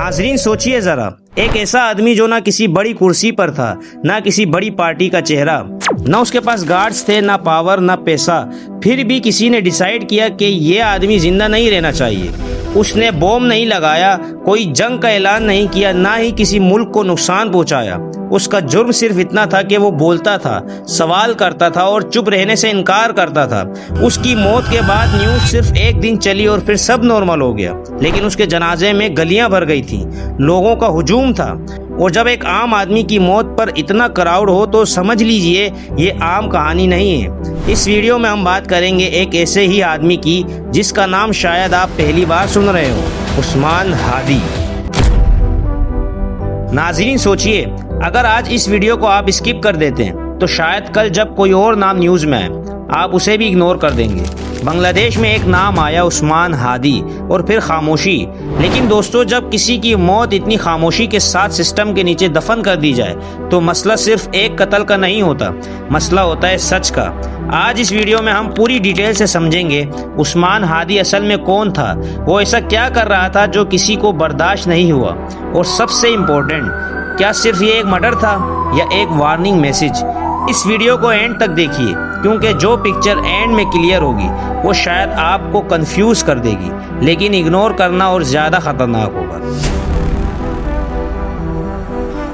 ناظرین سوچئے ذرا، ایک ایسا آدمی جو نہ کسی بڑی کرسی پر تھا، نہ کسی بڑی پارٹی کا چہرہ، نہ اس کے پاس گارڈز تھے، نہ پاور، نہ پیسہ، پھر بھی کسی نے ڈیسائیڈ کیا کہ یہ آدمی زندہ نہیں رہنا چاہیے۔ اس نے بوم نہیں لگایا، کوئی جنگ کا اعلان نہیں کیا، نہ ہی کسی ملک کو نقصان پہنچایا۔ اس کا جرم صرف اتنا تھا کہ وہ بولتا تھا، سوال کرتا تھا اور چپ رہنے سے انکار کرتا تھا۔ اس کی موت کے بعد نیوز صرف ایک دن چلی اور پھر سب نارمل ہو گیا، لیکن اس کے جنازے میں گلیاں بھر گئی تھیں، لوگوں کا ہجوم تھا۔ اور جب ایک عام آدمی کی موت پر اتنا کراؤڈ ہو تو سمجھ لیجئے یہ عام کہانی نہیں ہے۔ اس ویڈیو میں ہم بات کریں گے ایک ایسے ہی آدمی کی جس کا نام شاید آپ پہلی بار سن رہے ہو، عثمان ہادی۔ ناظرین سوچئے، اگر آج اس ویڈیو کو آپ اسکپ کر دیتے ہیں تو شاید کل جب کوئی اور نام نیوز میں آئے آپ اسے بھی اگنور کر دیں گے۔ بنگلہ دیش میں ایک نام آیا، عثمان ہادی، اور پھر خاموشی۔ لیکن دوستو، جب کسی کی موت اتنی خاموشی کے ساتھ سسٹم کے نیچے دفن کر دی جائے تو مسئلہ صرف ایک قتل کا نہیں ہوتا، مسئلہ ہوتا ہے سچ کا۔ آج اس ویڈیو میں ہم پوری ڈیٹیل سے سمجھیں گے عثمان ہادی اصل میں کون تھا، وہ ایسا کیا کر رہا تھا جو کسی کو برداشت نہیں ہوا، اور سب سے امپورٹنٹ، کیا صرف یہ ایک مرڈر تھا یا ایک وارننگ میسج۔ اس ویڈیو کو اینڈ تک دیکھیے، کیونکہ جو پکچر اینڈ میں کلیئر ہوگی وہ شاید آپ کو کنفیوز کر دے گی، لیکن اگنور کرنا اور زیادہ خطرناک ہوگا۔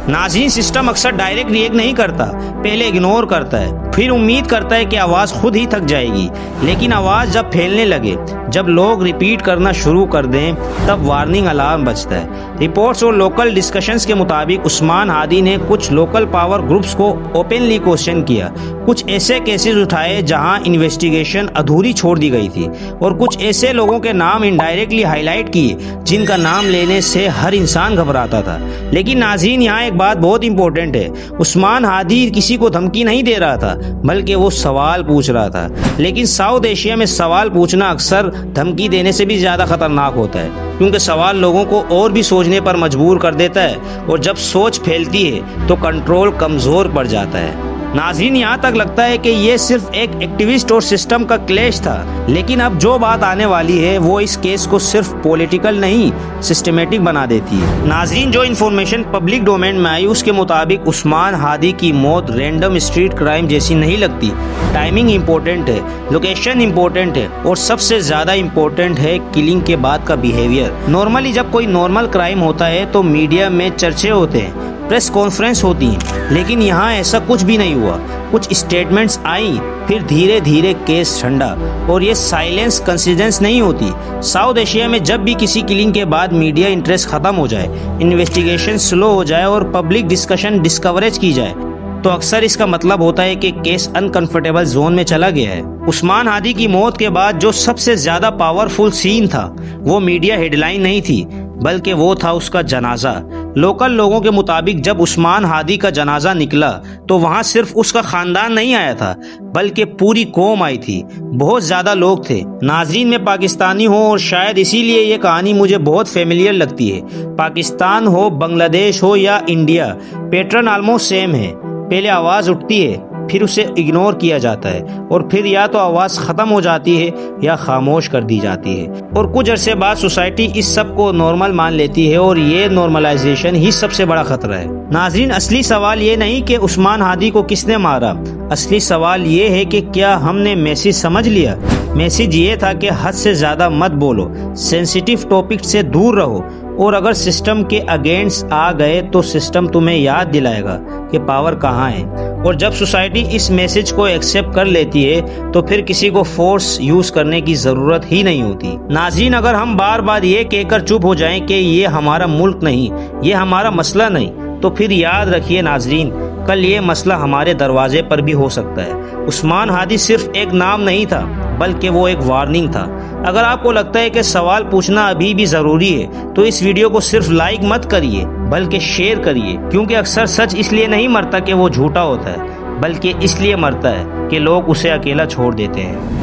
ناظرین، سسٹم اکثر ڈائریکٹ ریئیکٹ نہیں کرتا، پہلے اگنور کرتا ہے، پھر امید کرتا ہے کہ آواز خود ہی تھک جائے گی۔ لیکن آواز جب پھیلنے لگے، جب لوگ ریپیٹ کرنا شروع کر دیں، تب وارننگ الارم بجتا ہے۔ رپورٹس اور لوکل ڈسکشنز کے مطابق عثمان ہادی نے کچھ لوکل پاور گروپس کو اوپنلی کوسچن کیا، کچھ ایسے کیسز اٹھائے جہاں انویسٹیگیشن ادھوری چھوڑ دی گئی تھی، اور کچھ ایسے لوگوں کے نام انڈائریکٹلی ہائی لائٹ کیے جن کا نام لینے سے ہر انسان گھبراتا تھا۔ لیکن ناظرین، یہاں ایک بات بہت امپورٹنٹ ہے، عثمان ہادی کسی کو دھمکی نہیں دے رہا تھا، بلکہ وہ سوال پوچھ رہا تھا۔ لیکن ساؤتھ ایشیا میں سوال پوچھنا اکثر دھمکی دینے سے بھی زیادہ خطرناک ہوتا ہے، کیونکہ سوال لوگوں کو اور بھی سوچنے پر مجبور کر دیتا ہے، اور جب سوچ پھیلتی ہے تو کنٹرول کمزور پڑ جاتا ہے۔ ناظرین، یہاں تک لگتا ہے کہ یہ صرف ایک ایکٹیوسٹ اور سسٹم کا کلیش تھا، لیکن اب جو بات آنے والی ہے وہ اس کیس کو صرف پولیٹیکل نہیں، سسٹمیٹک بنا دیتی ہے۔ ناظرین، جو انفارمیشن پبلک ڈومین میں آئی اس کے مطابق عثمان ہادی کی موت رینڈم اسٹریٹ کرائم جیسی نہیں لگتی۔ ٹائمنگ امپورٹنٹ ہے، لوکیشن امپورٹنٹ ہے، اور سب سے زیادہ امپورٹنٹ ہے کلنگ کے بعد کا بیہیویئر۔ نارملی جب کوئی نارمل کرائم ہوتا ہے تو میڈیا میں چرچے ہوتے ہیں، پریس کانفرنس ہوتی ہیں، لیکن یہاں ایسا کچھ بھی نہیں ہوا۔ کچھ اسٹیٹمنٹس آئیں، پھر دھیرے دھیرے کیس ٹھنڈا، اور یہ سائلنس کنسیڈنس نہیں ہوتی۔ ساؤتھ ایشیا میں جب بھی کسی کلنگ کے بعد میڈیا انٹرسٹ ختم ہو جائے، انویسٹیگیشن سلو ہو جائے اور پبلک ڈسکشن ڈسکوریج کی جائے، تو اکثر اس کا مطلب ہوتا ہے کہ کیس انکمفرٹیبل زون میں چلا گیا ہے۔ عثمان ہادی کی موت کے بعد جو سب سے زیادہ پاورفل سین تھا وہ میڈیا ہیڈ لائن نہیں تھی، بلکہ وہ تھا اس کا جنازہ۔ لوکل لوگوں کے مطابق جب عثمان ہادی کا جنازہ نکلا تو وہاں صرف اس کا خاندان نہیں آیا تھا، بلکہ پوری قوم آئی تھی، بہت زیادہ لوگ تھے۔ ناظرین، میں پاکستانی ہوں اور شاید اسی لیے یہ کہانی مجھے بہت فیملیئر لگتی ہے۔ پاکستان ہو، بنگلہ دیش ہو یا انڈیا، پیٹرن آلموسٹ سیم ہے۔ پہلے آواز اٹھتی ہے، پھر اسے اگنور کیا جاتا ہے، اور پھر یا تو آواز ختم ہو جاتی ہے یا خاموش کر دی جاتی ہے، اور کچھ عرصے بعد سوسائٹی اس سب کو نارمل مان لیتی ہے، اور یہ نارملائزیشن ہی سب سے بڑا خطرہ ہے۔ ناظرین، اصلی سوال یہ نہیں کہ عثمان ہادی کو کس نے مارا، اصلی سوال یہ ہے کہ کیا ہم نے میسج سمجھ لیا۔ میسج یہ تھا کہ حد سے زیادہ مت بولو، سینسیٹیو ٹاپک سے دور رہو، اور اگر سسٹم کے اگینسٹ آ گئے تو سسٹم تمہیں یاد دلائے گا کہ پاور کہاں ہے۔ اور جب سوسائٹی اس میسج کو ایکسیپٹ کر لیتی ہے تو پھر کسی کو فورس یوز کرنے کی ضرورت ہی نہیں ہوتی۔ ناظرین، اگر ہم بار بار یہ کہہ کر چپ ہو جائیں کہ یہ ہمارا ملک نہیں، یہ ہمارا مسئلہ نہیں، تو پھر یاد رکھیے ناظرین، کل یہ مسئلہ ہمارے دروازے پر بھی ہو سکتا ہے۔ عثمان ہادی صرف ایک نام نہیں تھا، بلکہ وہ ایک وارننگ تھا۔ اگر آپ کو لگتا ہے کہ سوال پوچھنا ابھی بھی ضروری ہے تو اس ویڈیو کو صرف لائک مت کریے، بلکہ شیئر کریے، کیونکہ اکثر سچ اس لیے نہیں مرتا کہ وہ جھوٹا ہوتا ہے، بلکہ اس لیے مرتا ہے کہ لوگ اسے اکیلا چھوڑ دیتے ہیں۔